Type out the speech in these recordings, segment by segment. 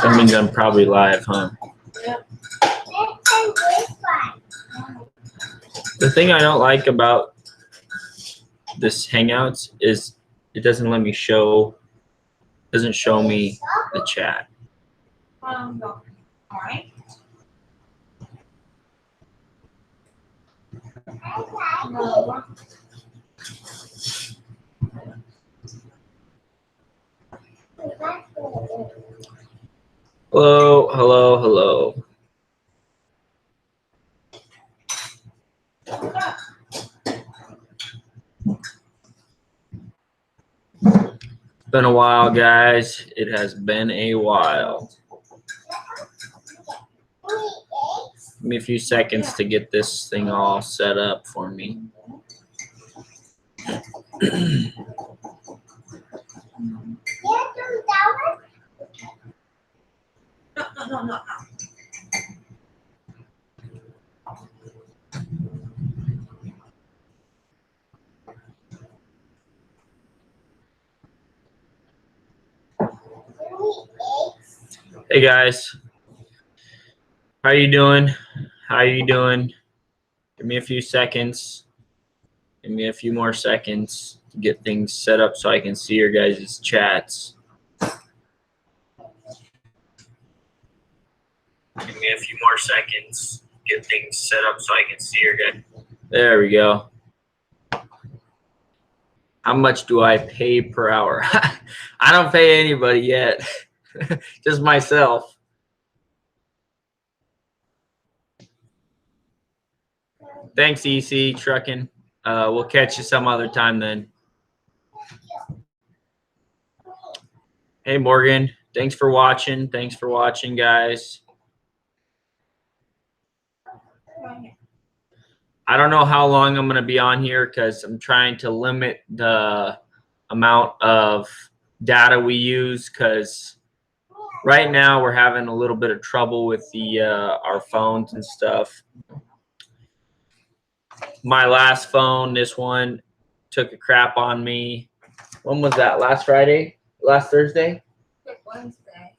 That means I'm probably live, huh? Yep. The thing I don't like about this Hangouts is it doesn't let me doesn't show me the chat. All right. Hello, hello, hello. Been a while, guys. It has been a while. Give me a few seconds to get this thing all set up for me. No. Hey guys, how you doing? How you doing? Give me a few seconds. Give me a few more seconds to get things set up so I can see your guys' chats. Give me a few more seconds. Get things set up so I can see your guys. There we go. How much do I pay per hour? I don't pay anybody yet. Just myself. Thanks, EC Trucking. We'll catch you some other time then. Hey, Morgan. Thanks for watching. Thanks for watching, guys. I don't know how long I'm going to be on here because I'm trying to limit the amount of data we use because right now we're having a little bit of trouble with our phones and stuff. My last phone, this one, took a crap on me. When was that? Last Friday? Last Thursday?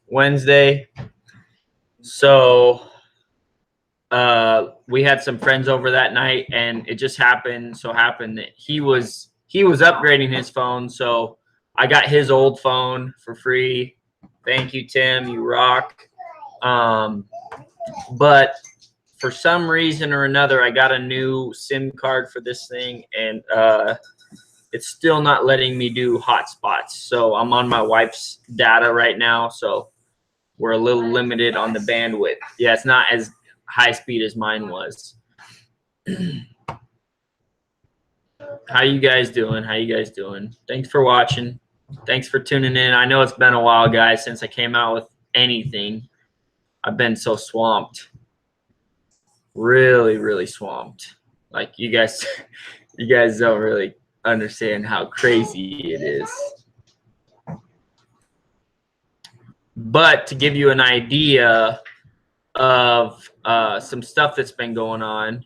Wednesday. So we had some friends over that night, and it just happened that he was upgrading his phone, so I got his old phone for free. Thank you, Tim. You rock. But for some reason or another, I got a new SIM card for this thing, and it's still not letting me do hotspots. So I'm on my wife's data right now, so we're a little limited on the bandwidth. Yeah, it's not as high speed as mine was. How you guys doing? How you guys doing? Thanks for watching. Thanks for tuning in. I know it's been a while, guys, since I came out with anything. I've been so swamped. Really, really swamped. Like you guys don't really understand how crazy it is. But to give you an idea of some stuff that's been going on,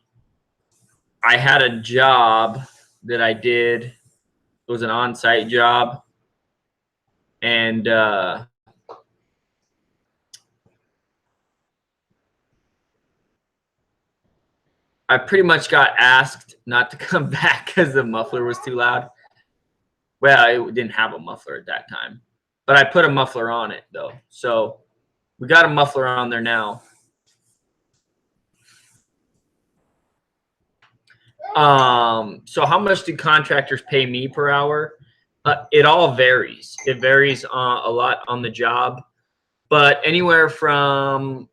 I had a job that I did. It was an on-site job, and I pretty much got asked not to come back because the muffler was too loud. Well, it didn't have a muffler at that time, but I put a muffler on it though. So we got a muffler on there now. So how much do contractors pay me per hour? It all varies. It varies a lot on the job, but anywhere from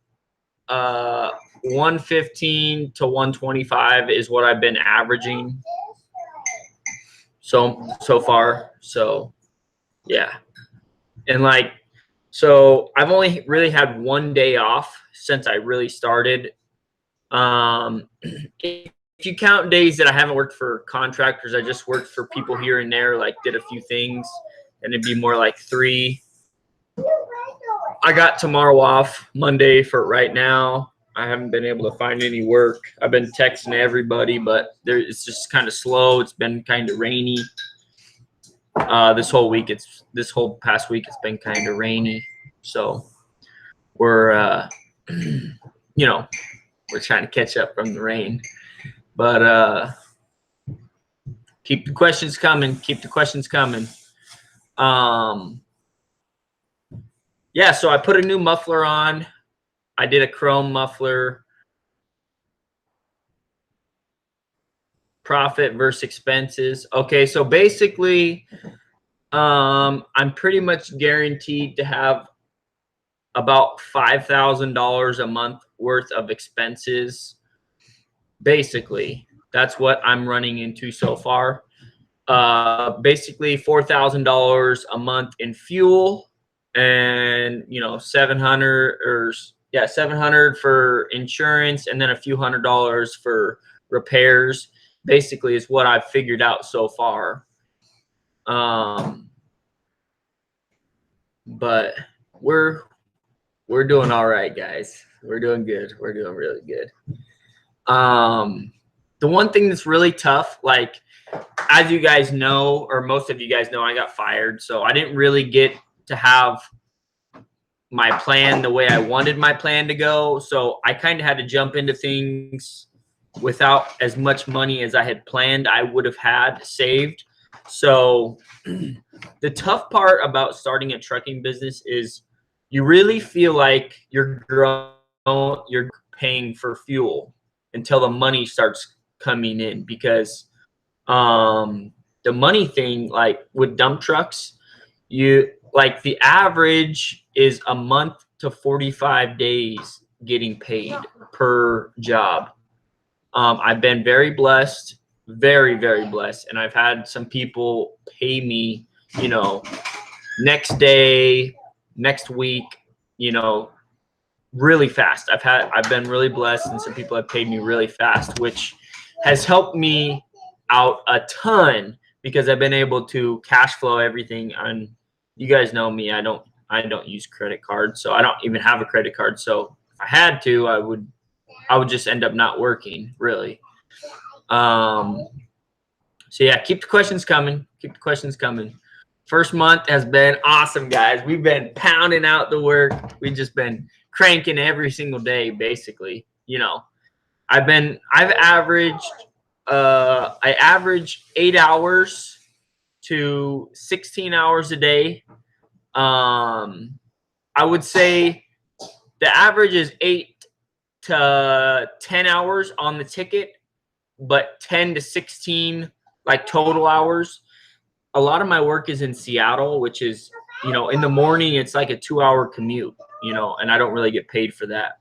115 to 125 is what I've been averaging so far. So yeah, and so I've only really had one day off since I really started. If you count days that I haven't worked for contractors, I just worked for people here and there, like did a few things, and it'd be more like 3. I got tomorrow off, Monday for right now. I haven't been able to find any work. I've been texting everybody, but it's just kind of slow. It's been kind of rainy. This whole past week, it's been kind of rainy. So we're you know, we're trying to catch up from the rain. But keep the questions coming. Keep the questions coming. Yeah, so I put a new muffler on. I did a chrome muffler. Profit versus expenses. Okay, so basically, I'm pretty much guaranteed to have about $5,000 a month worth of expenses. Basically, that's what I'm running into so far. Basically $4,000 a month in fuel, and 700 or 700 for insurance, and then a few $100s for repairs. Basically is what I've figured out so far. But we're doing all right, guys. We're doing good. We're doing really good. The one thing that's really tough, like, as you guys know, or most of you guys know, I got fired, so I didn't really get to have my plan the way I wanted my plan to go. So I kind of had to jump into things without as much money as I had planned I would have had saved. So the tough part about starting a trucking business is you really feel like you're paying for fuel until the money starts coming in, because the money thing, like with dump trucks, the average is a month to 45 days getting paid per job. I've been very blessed, very, very blessed. And I've had some people pay me, next day, next week, really fast. I've been really blessed, and some people have paid me really fast, which has helped me out a ton, because I've been able to cash flow everything. And you guys know me, I don't use credit cards, so I don't even have a credit card. So if I had to, I would just end up not working, really. So yeah, keep the questions coming. Keep the questions coming. First month has been awesome, guys. We've been pounding out the work. We've just been cranking every single day, basically. I've averaged I average 8 hours to 16 hours a day. I would say the average is 8 to 10 hours on the ticket, but 10 to 16 like total hours. A lot of my work is in Seattle, which is, in the morning, it's like a 2-hour commute, and I don't really get paid for that.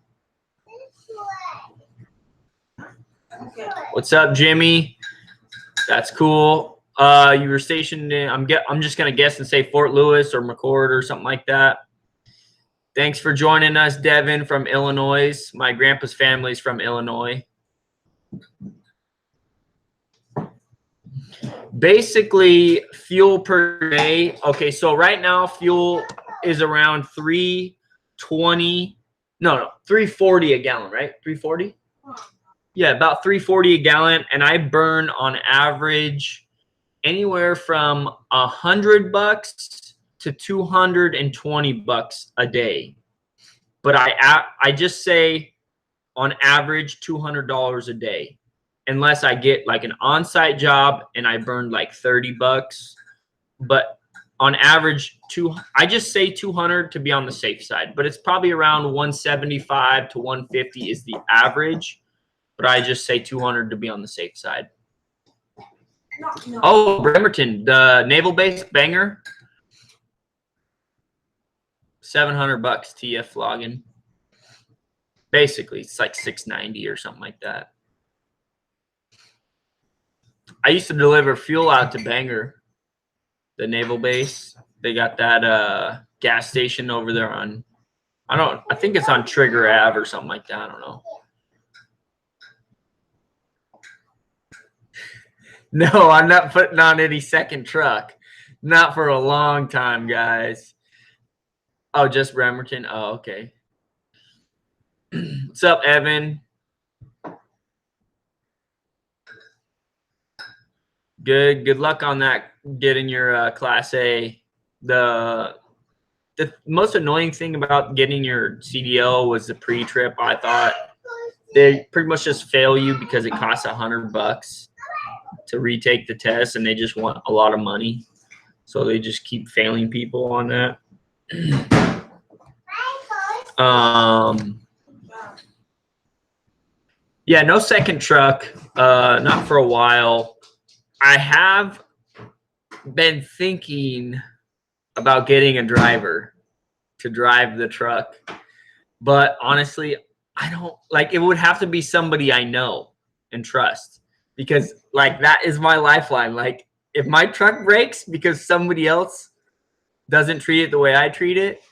What's up, Jimmy? That's cool. You were stationed in, I'm just gonna guess and say Fort Lewis or McCord or something like that. Thanks for joining us, Devin from Illinois. My grandpa's family's from Illinois. Basically, fuel per day. Okay, so right now fuel is around 320. No, 340 a gallon, right? 340? Yeah, about 340 a gallon, and I burn on average anywhere from $100 to $220 a day. But I just say on average $200 a day, unless I get like an on-site job and I burned like $30. But on average, I just say 200 to be on the safe side, but it's probably around 175 to 150 is the average. But I just say 200 to be on the safe side. No. Oh, Bremerton, the naval base banger, $700 TF logging. Basically, it's like $690 or something like that. I used to deliver fuel out to Bangor, the naval base. They got that gas station over there on, I think it's on Trigger Ave or something like that. I don't know. No, I'm not putting on any second truck. Not for a long time, guys. Oh, just Bremerton? Oh, okay. What's up, Evan? Good luck on that, getting your Class A. the most annoying thing about getting your CDL was the pre-trip. I thought they pretty much just fail you because it costs $100 to retake the test, and they just want a lot of money. So they just keep failing people on that. Yeah, no second truck, not for a while. I have been thinking about getting a driver to drive the truck, but honestly, I don't like, it would have to be somebody I know and trust, because like that is my lifeline. Like if my truck breaks because somebody else doesn't treat it the way I treat it,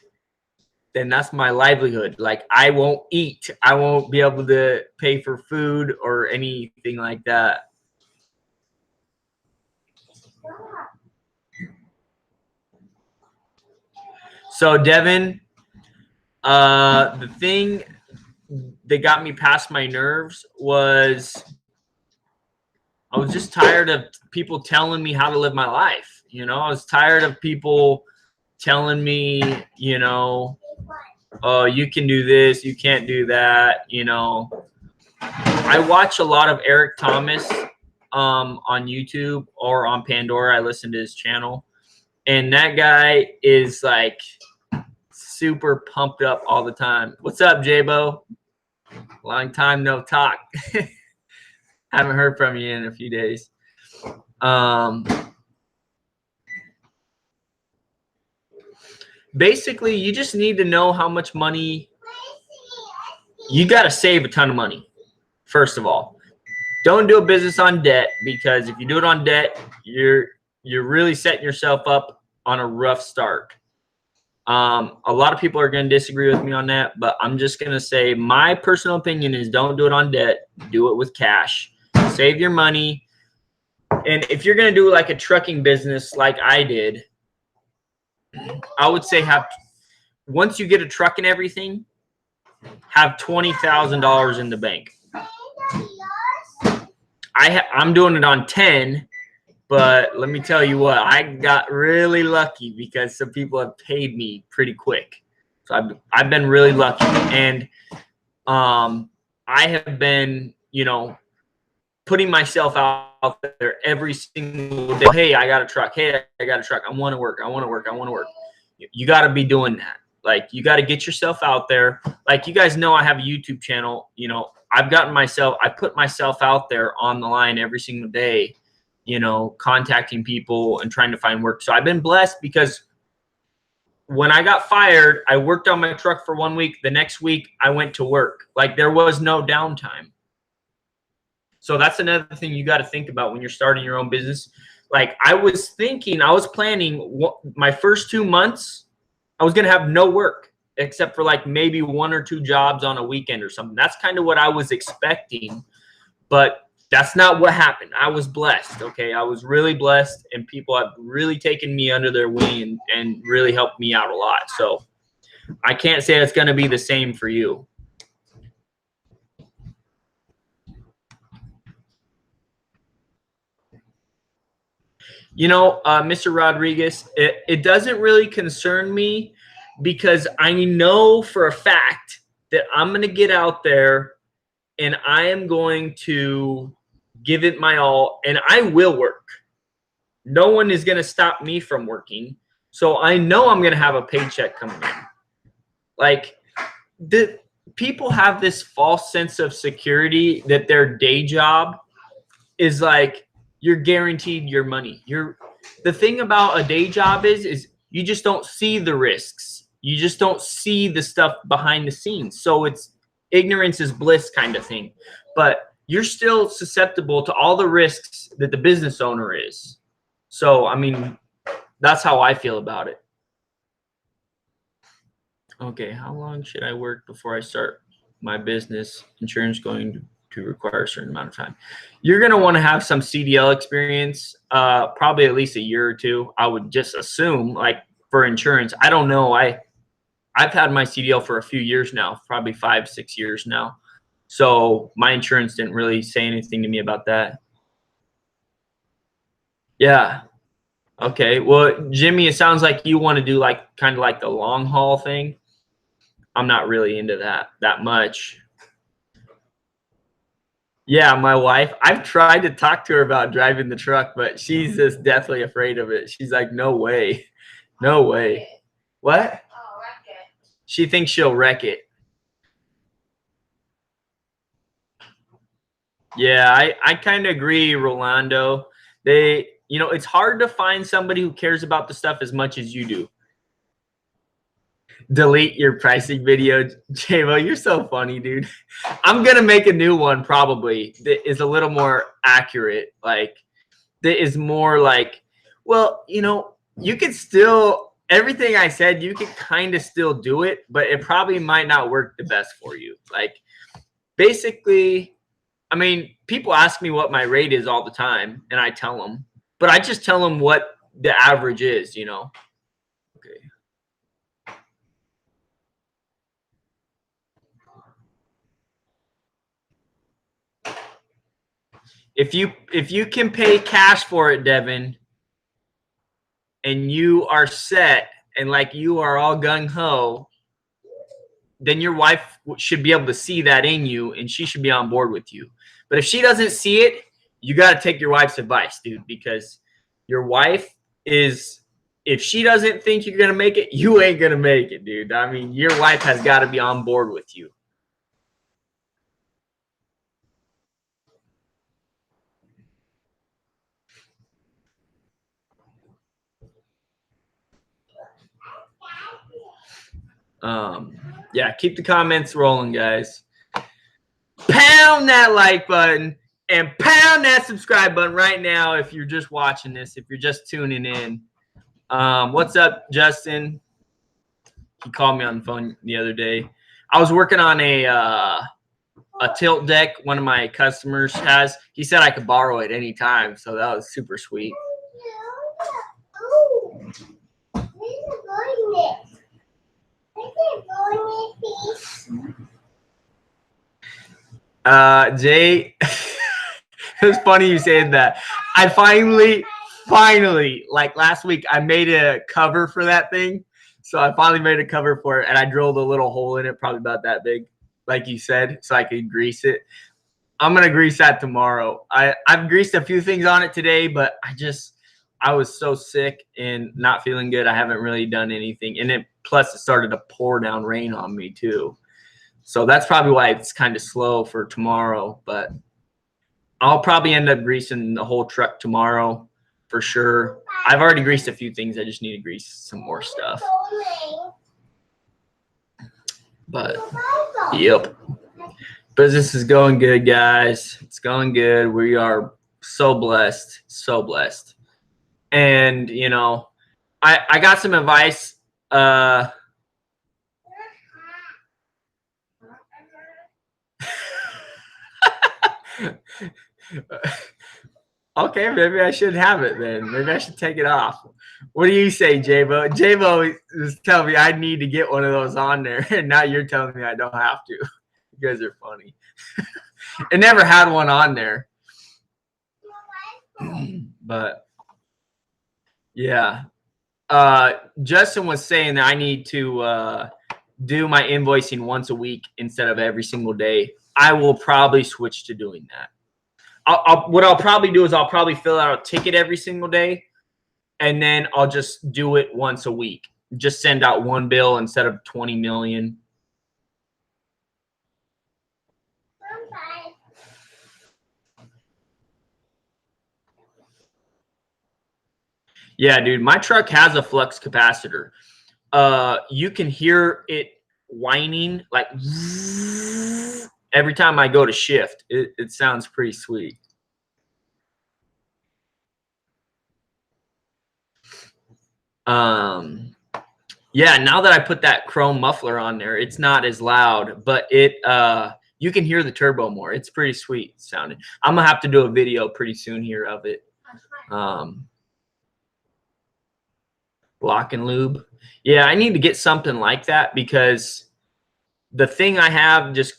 then that's my livelihood. Like I won't eat. I won't be able to pay for food or anything like that. So Devin, the thing that got me past my nerves was I was just tired of people telling me how to live my life. You know, I was tired of people telling me, you know, oh, you can do this, you can't do that. You know, I watch a lot of Eric Thomas on YouTube or on Pandora. I listen to his channel, and that guy is like super pumped up all the time. What's up, J-Bo? Long time no talk. Haven't heard from you in a few days. Basically, you just need to know how much money you got to save. A ton of money. First of all, don't do a business on debt, because if you do it on debt, you're really setting yourself up on a rough start. A lot of people are going to disagree with me on that, but I'm just going to say my personal opinion is don't do it on debt. Do it with cash. Save your money. And if you're going to do like a trucking business like I did, I would say once you get a truck and everything, have $20,000 in the bank. I'm doing it on 10, but let me tell you what, I got really lucky because some people have paid me pretty quick. So I've been really lucky, and I have been, you know, putting myself out there every single day. Hey, I got a truck. Hey, I got a truck. I want to work. I want to work. I want to work. You got to be doing that. Like you got to get yourself out there. Like you guys know, I have a YouTube channel. You know, I put myself out there on the line every single day, you know, contacting people and trying to find work. So I've been blessed because when I got fired, I worked on my truck for 1 week. The next week I went to work. Like there was no downtime. So that's another thing you got to think about when you're starting your own business. Like I was planning my first 2 months, I was going to have no work except for like maybe 1 or 2 jobs on a weekend or something. That's kind of what I was expecting, but that's not what happened. I was blessed. Okay. I was really blessed, and people have really taken me under their wing and really helped me out a lot. So I can't say it's going to be the same for you. You know, Mr. Rodriguez, it doesn't really concern me because I know for a fact that I'm going to get out there and I am going to give it my all, and I will work. No one is going to stop me from working. So I know I'm going to have a paycheck coming in. Like the people have this false sense of security that their day job is like, you're guaranteed your money. The thing about a day job is you just don't see the risks. You just don't see the stuff behind the scenes. So it's ignorance is bliss kind of thing. But you're still susceptible to all the risks that the business owner is. So, I mean, that's how I feel about it. Okay, how long should I work before I start my business? Insurance going to require a certain amount of time. You're going to want to have some CDL experience, probably at least a year or 2. I would just assume, like for insurance. I don't know. I've had my CDL for a few years now, probably 5-6 years now. So my insurance didn't really say anything to me about that. Yeah. Okay. Well, Jimmy, it sounds like you want to do like kind of like the long haul thing. I'm not really into that much. Yeah, my wife, I've tried to talk to her about driving the truck, but she's just deathly afraid of it. She's like, no way. No way. What? Oh, wreck it. She thinks she'll wreck it. Yeah, I kind of agree, Rolando. It's hard to find somebody who cares about the stuff as much as you do. Delete your pricing video. J-Mo, you're so funny, dude. I'm going to make a new one probably that is a little more accurate. Like, that is more like, well, you could still, everything I said, you could kind of still do it, but it probably might not work the best for you. Like, basically, I mean, people ask me what my rate is all the time, and I tell them. But I just tell them what the average is, Okay. If you can pay cash for it, Devin, and you are set and like you are all gung-ho, then your wife should be able to see that in you and she should be on board with you. But if she doesn't see it, you got to take your wife's advice, dude, because your wife is, if she doesn't think you're going to make it, you ain't going to make it, dude. I mean, your wife has got to be on board with you. Yeah, keep the comments rolling, guys. Pound that like button and pound that subscribe button right now if you're just watching this, if you're just tuning in. What's up, Justin? He called me on the phone the other day. I was working on a tilt deck one of my customers has. He said I could borrow it anytime, so that was super sweet. Jay, it was funny you said that. I finally, like last week, I made a cover for that thing. So I finally made a cover for it, and I drilled a little hole in it, probably about that big, like you said, so I could grease it. I'm gonna grease that tomorrow. I've greased a few things on it today, but I was so sick and not feeling good. I haven't really done anything, and plus it started to pour down rain on me too. So that's probably why it's kind of slow for tomorrow, but I'll probably end up greasing the whole truck tomorrow for sure. I've already greased a few things. I just need to grease some more stuff. But, yep. Business is going good, guys. It's going good. We are so blessed. So blessed. And, I got some advice. Okay, maybe I should have it then. Maybe I should take it off. What do you say, J-Bo? J-Bo was telling me I need to get one of those on there, and now you're telling me I don't have to. You guys are funny. I never had one on there. But, yeah. Justin was saying that I need to do my invoicing once a week instead of every single day. I will probably switch to doing that. What I'll probably do is I'll probably fill out a ticket every single day, and then I'll just do it once a week. Just send out one bill instead of 20 million. Yeah, dude, my truck has a flux capacitor. You can hear it whining like every time I go to shift. It sounds pretty sweet. Yeah, now that I put that chrome muffler on there, it's not as loud, but you can hear the turbo more. It's pretty sweet sounding. I'm gonna have to do a video pretty soon here of it. Lock and lube. Yeah, I need to get something like that because the thing I have, just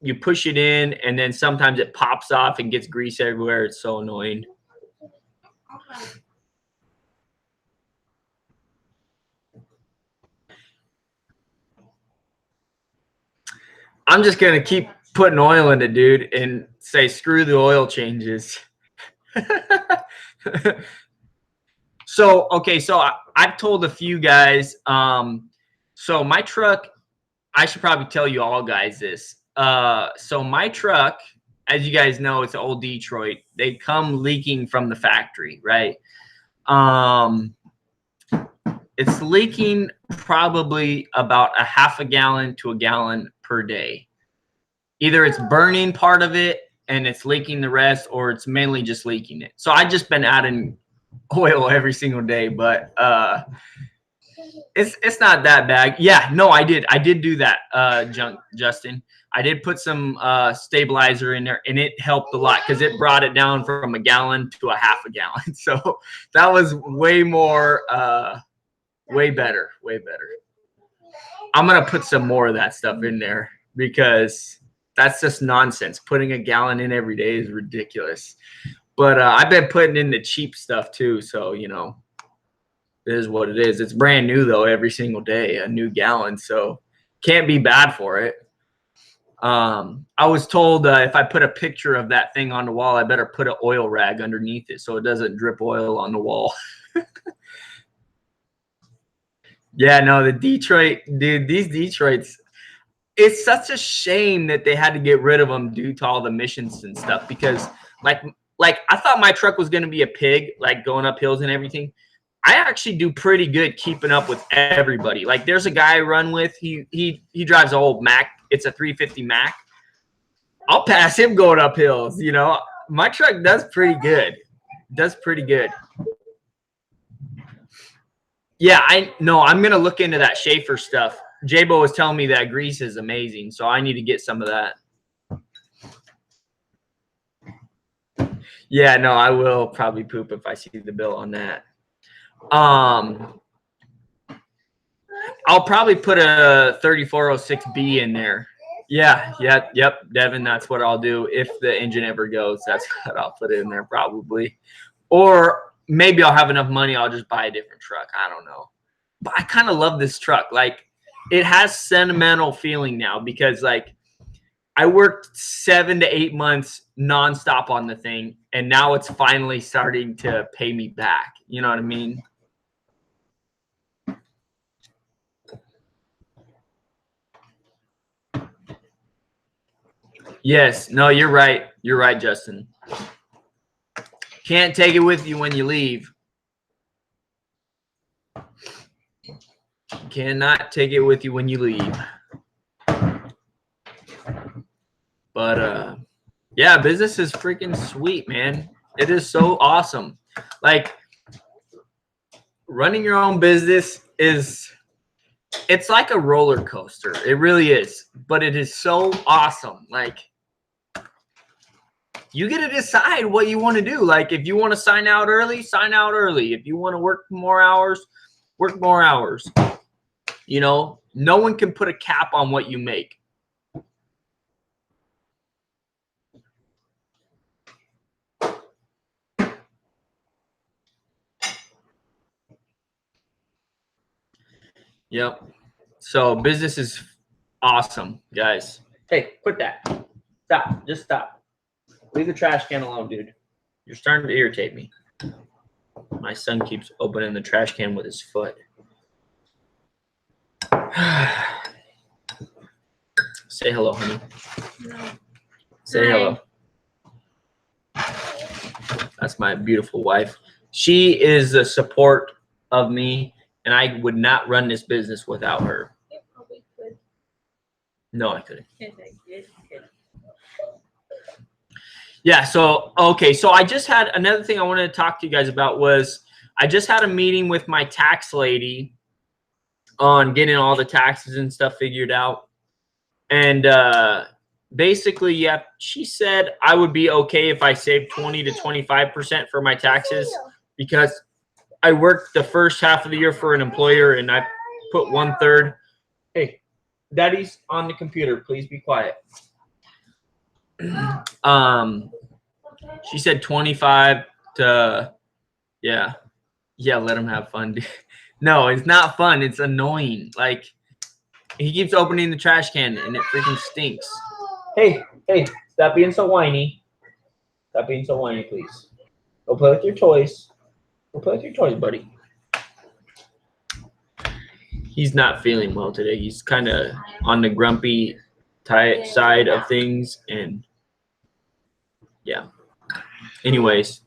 you push it in and then sometimes it pops off and gets grease everywhere. It's so annoying. I'm just going to keep putting oil in it, dude, and say, screw the oil changes. So, okay, so I've told a few guys, so my truck, I should probably tell you all guys this. So my truck, as you guys know, it's old Detroit. They come leaking from the factory, right? It's leaking probably about a half a gallon to a gallon per day. Either it's burning part of it and it's leaking the rest, or it's mainly just leaking it. So I've just been adding oil every single day, but it's not that bad. Yeah, no, I did do that, Justin. I did put some stabilizer in there, and it helped a lot because it brought it down from a gallon to a half a gallon. So that was way more, way better. I'm gonna put some more of that stuff in there because that's just nonsense. Putting a gallon in every day is ridiculous. But I've been putting in the cheap stuff too, so you know, it is what it is. It's brand new though, every single day, a new gallon, so can't be bad for it. I was told if I put a picture of that thing on the wall, I better put an oil rag underneath it so it doesn't drip oil on the wall. Yeah, no, the Detroit, dude, these Detroits, it's such a shame that they had to get rid of them due to all the emissions and stuff, because like I thought my truck was going to be a pig, like going up hills and everything. I actually do pretty good keeping up with everybody. Like there's a guy I run with, he drives an old Mac. It's a 350 Mac. I'll pass him going up hills, you know. My truck does pretty good. Yeah, I know. I'm going to look into that Schaefer stuff. J-Bo was telling me that grease is amazing, so I need to get some of that. Yeah, no, I will probably poop if I see the bill on that. I'll probably put a 3406B in there. Yeah, yep, Devin, that's what I'll do. If the engine ever goes, that's what I'll put in there probably. Or maybe I'll have enough money, I'll just buy a different truck. I don't know. But I kind of love this truck. Like, it has sentimental feeling now because, like, I worked 7 to 8 months nonstop on the thing, and now it's finally starting to pay me back. You know what I mean? Yes. No, you're right. You're right, Justin. Can't take it with you when you leave. Cannot take it with you when you leave. But yeah, business is freaking sweet, man. It is so awesome. Like, running your own business it's like a roller coaster. It really is. But it is so awesome. Like, you get to decide what you want to do. Like, if you want to sign out early, sign out early. If you want to work more hours, work more hours. You know, no one can put a cap on what you make. Yep. So business is awesome, guys. Hey, quit that. Stop. Just stop. Leave the trash can alone, dude. You're starting to irritate me. My son keeps opening the trash can with his foot. Say hello, honey. No. Say hello. That's my beautiful wife. She is the support of me, and I would not run this business without her. You probably could. No, I couldn't. Yes, I did. Yeah, so, okay, so I just had another thing I wanted to talk to you guys about was I just had a meeting with my tax lady on getting all the taxes and stuff figured out. And basically, yeah, she said I would be okay if I saved 20 to 25% for my taxes because I worked the first half of the year for an employer and I put 1/3. Hey, Daddy's on the computer. Please be quiet. She said 25 to, yeah, let him have fun. No, it's not fun. It's annoying. Like, He keeps opening the trash can and it freaking stinks. Hey, stop being so whiny. Stop being so whiny, please. Go play with your toys. Go play with your toys, buddy. He's not feeling well today. He's kind of on the grumpy side of things, and yeah. Anyways.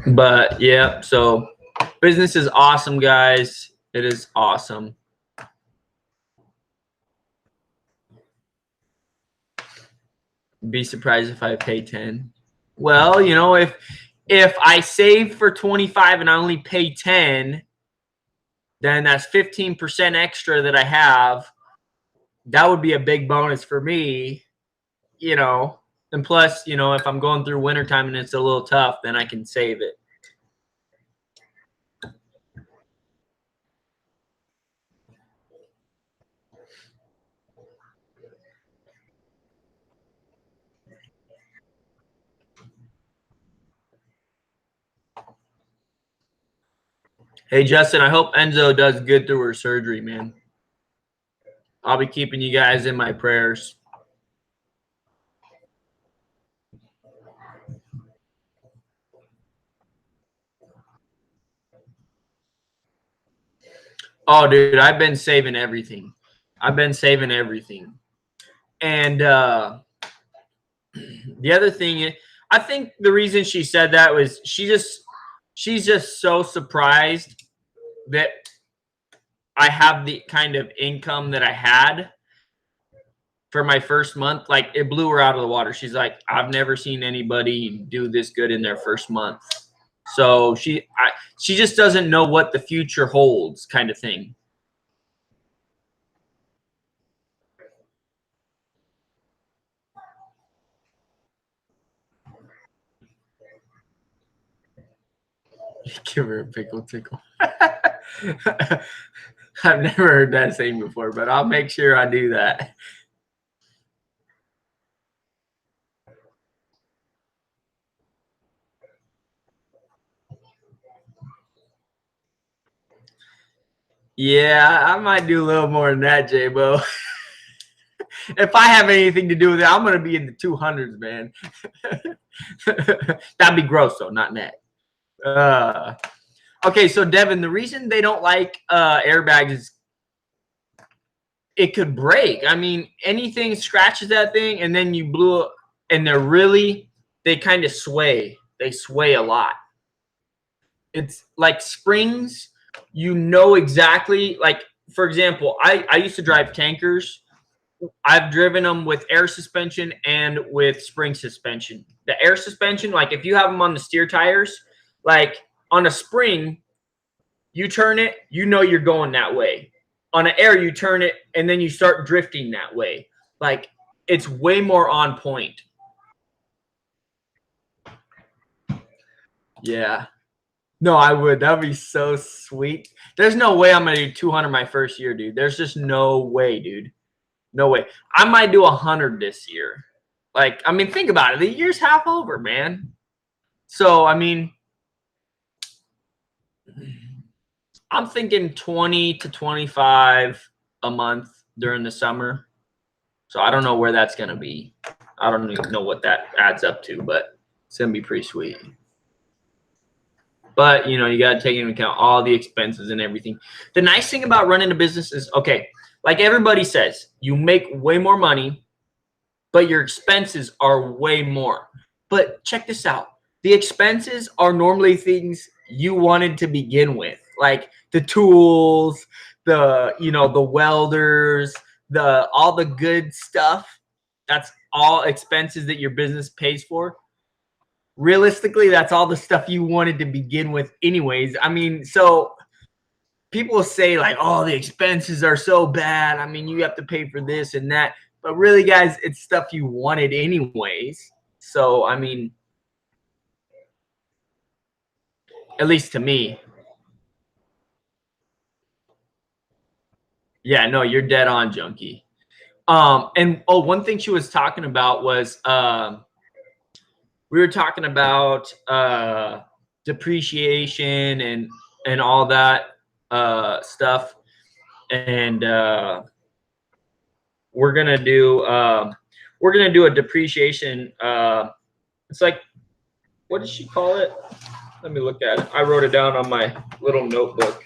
But yeah, so business is awesome, guys. It is awesome. Be surprised if I pay 10. Well, you know, if I save for 25 and I only pay 10, then that's 15% extra that I have. That would be a big bonus for me, you know. And plus, you know, if I'm going through wintertime and it's a little tough, then I can save it. Hey, Justin, I hope Enzo does good through her surgery, man. I'll be keeping you guys in my prayers. Oh, dude, I've been saving everything. And the other thing, I think the reason she said that was she's just so surprised that I have the kind of income that I had for my first month. Like, it blew her out of the water. She's like, I've never seen anybody do this good in their first month. So she just doesn't know what the future holds, kind of thing. Give her a pickle tickle. I've never heard that saying before, but I'll make sure I do that. Yeah, I might do a little more than that, J-Bo. If I have anything to do with it, I'm going to be in the 200s, man. That'd be gross, though, not net. Okay, so Devin, the reason they don't like airbags is it could break. I mean, anything scratches that thing, and then you blew it, and they kind of sway. They sway a lot. It's like springs, you know exactly. Like, for example, I used to drive tankers. I've driven them with air suspension and with spring suspension. The air suspension, like if you have them on the steer tires, like on a spring, you turn it, you know you're going that way. On an air, you turn it, and then you start drifting that way. Like, it's way more on point. Yeah. No, I would. That would be so sweet. There's no way I'm going to do 200 my first year, dude. There's just no way, dude. No way. I might do 100 this year. Like, I mean, think about it. The year's half over, man. So, I mean, I'm thinking 20 to 25 a month during the summer. So I don't know where that's going to be. I don't even know what that adds up to, but it's going to be pretty sweet. But, you know, you got to take into account all the expenses and everything. The nice thing about running a business is, okay, like everybody says, you make way more money, but your expenses are way more. But check this out. The expenses are normally things you wanted to begin with, like the tools, the welders, all the good stuff. That's all expenses that your business pays for. Realistically, that's all the stuff you wanted to begin with anyways. I mean, so people say like, oh, the expenses are so bad. I mean, you have to pay for this and that. But really, guys, it's stuff you wanted anyways. So, I mean, at least to me. Yeah, no, you're dead on, Junkie. And one thing she was talking about was we were talking about depreciation and all that stuff, and we're gonna do a depreciation. It's like, what does she call it? Let me look at it. I wrote it down on my little notebook.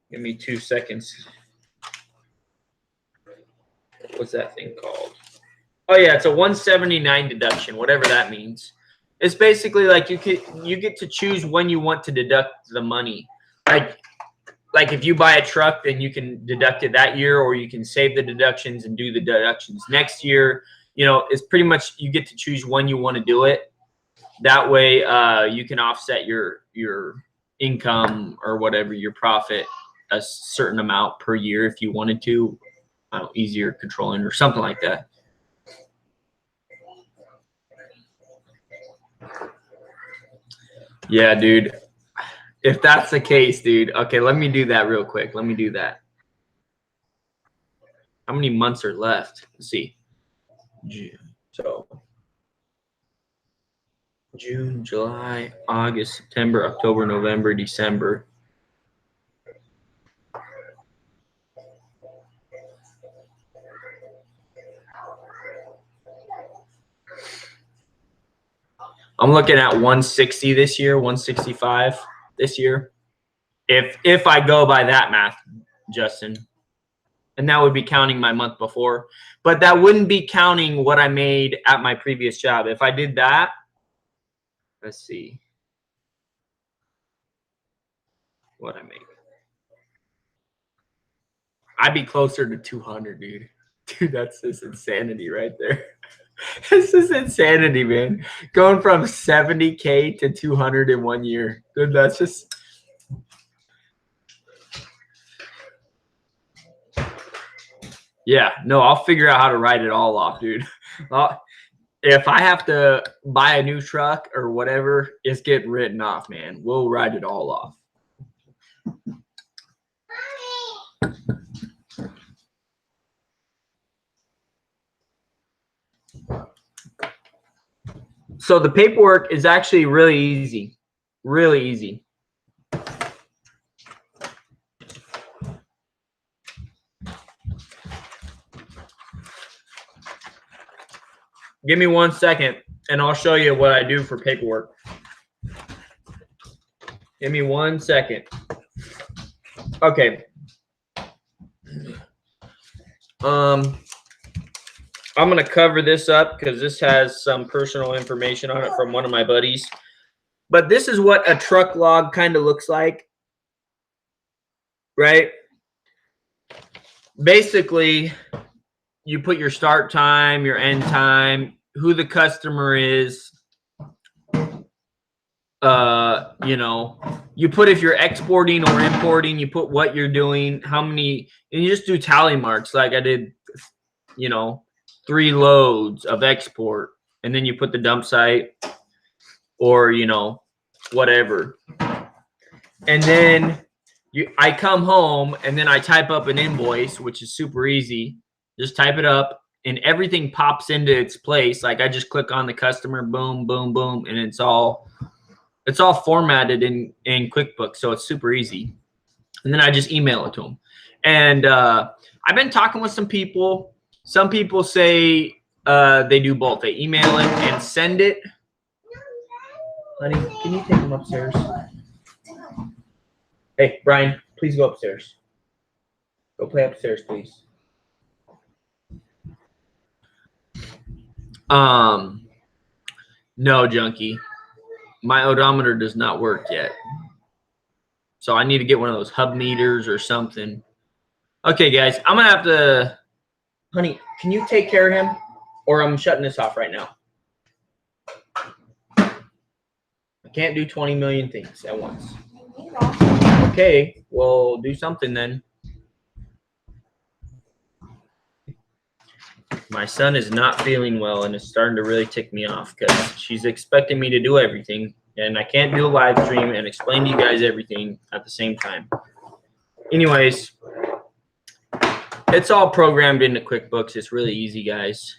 Give me 2 seconds. What's that thing called? Oh yeah, it's a 179 deduction, whatever that means. It's basically like you get to choose when you want to deduct the money. Like if you buy a truck, then you can deduct it that year, or you can save the deductions and do the deductions next year. You know, it's pretty much you get to choose when you want to do it. That way, you can offset your income or whatever, your profit, a certain amount per year if you wanted to. I don't know, easier controlling or something like that. Yeah, dude. If that's the case, dude. Okay, let me do that real quick. Let me do that. How many months are left? Let's see. June, July, August, September, October, November, December. I'm looking at 160 this year, 165 this year. If I go by that math, Justin. And that would be counting my month before. But that wouldn't be counting what I made at my previous job. If I did that, let's see what I make. I'd be closer to 200, dude. Dude, that's just insanity right there. This is insanity, man. Going from 70K to 200 in 1 year. Dude, that's just... Yeah, no, I'll figure out how to write it all off, dude. If I have to buy a new truck or whatever, it's getting written off, man. We'll write it all off. So the paperwork is actually really easy. Really easy. Give me 1 second and I'll show you what I do for paperwork. Give me 1 second. Okay. I'm going to cover this up because this has some personal information on it from one of my buddies. But this is what a truck log kind of looks like, right? Basically, you put your start time, your end time, who the customer is. You know, you put if you're exporting or importing, you put what you're doing, how many, and you just do tally marks like I did, you know, 3 loads of export, and then you put the dump site or, you know, whatever. And then I come home and then I type up an invoice, which is super easy. Just type it up and everything pops into its place. Like I just click on the customer, boom, boom, boom, and it's all formatted in QuickBooks, so it's super easy. And then I just email it to them. And I've been talking with some people. Some people say they do both. They email it and send it. Honey, can you take them upstairs? Hey, Brian, please go upstairs. Go play upstairs, please. No, Junkie. My odometer does not work yet. So I need to get one of those hub meters or something. Okay, guys, I'm going to have to... Honey, can you take care of him? Or I'm shutting this off right now. I can't do 20 million things at once. Okay, well, do something then. My son is not feeling well and it's starting to really tick me off because she's expecting me to do everything and I can't do a live stream and explain to you guys everything at the same time. Anyways, It's all programmed into QuickBooks. It's really easy, guys.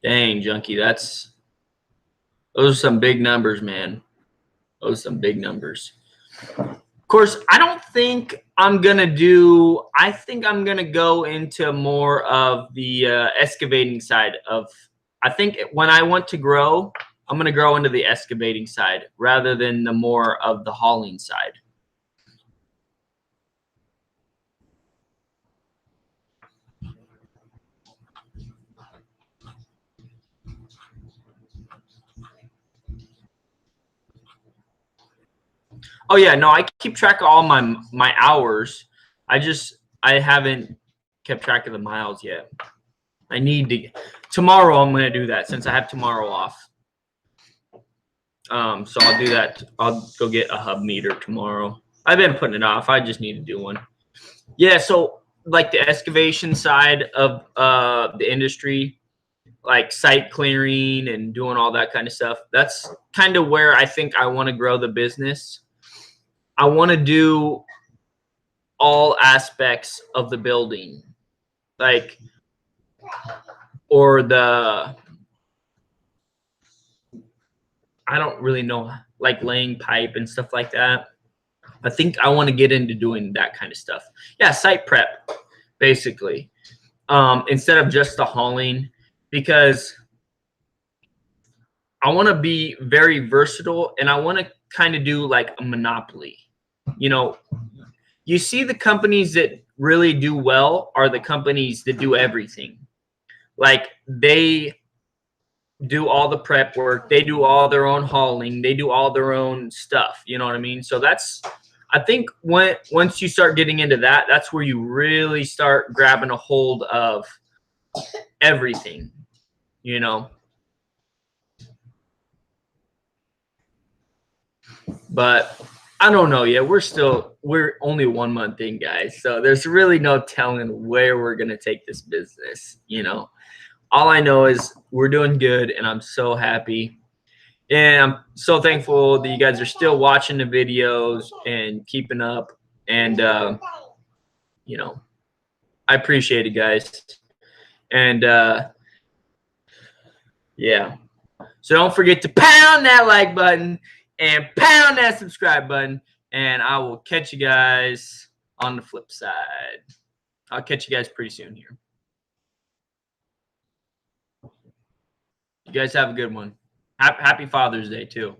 Dang, Junkie, those are some big numbers, man. Those are some big numbers. Of course, I don't think I'm gonna do. I think I'm gonna go into more of the excavating side of. I think when I want to grow, I'm gonna grow into the excavating side rather than the more of the hauling side. Oh yeah, no, I keep track of all my hours. I haven't kept track of the miles yet. I need to. Tomorrow I'm gonna do that since I have tomorrow off. So I'll do that. I'll go get a hub meter tomorrow. I've been putting it off. I just need to do one. Yeah, so like the excavation side of the industry, like site clearing and doing all that kind of stuff. That's kind of where I think I want to grow the business. I want to do all aspects of the building, like, or the, I don't really know, like laying pipe and stuff like that. I think I want to get into doing that kind of stuff. Yeah, site prep, basically, instead of just the hauling, because I want to be very versatile and I want to kind of do like a monopoly. You know, you see the companies that really do well are the companies that do everything. Like they do all the prep work, they do all their own hauling, they do all their own stuff. You know what I mean? So that's, I think once you start getting into that, that's where you really start grabbing a hold of everything, you know. But I don't know yet. We're only 1 month in, guys. So there's really no telling where we're going to take this business, you know. All I know is we're doing good and I'm so happy. And I'm so thankful that you guys are still watching the videos and keeping up. And, you know, I appreciate it, guys. And, yeah. So don't forget to pound that like button and pound that subscribe button. And I will catch you guys on the flip side. I'll catch you guys pretty soon here. You guys have a good one. Happy Father's Day, too.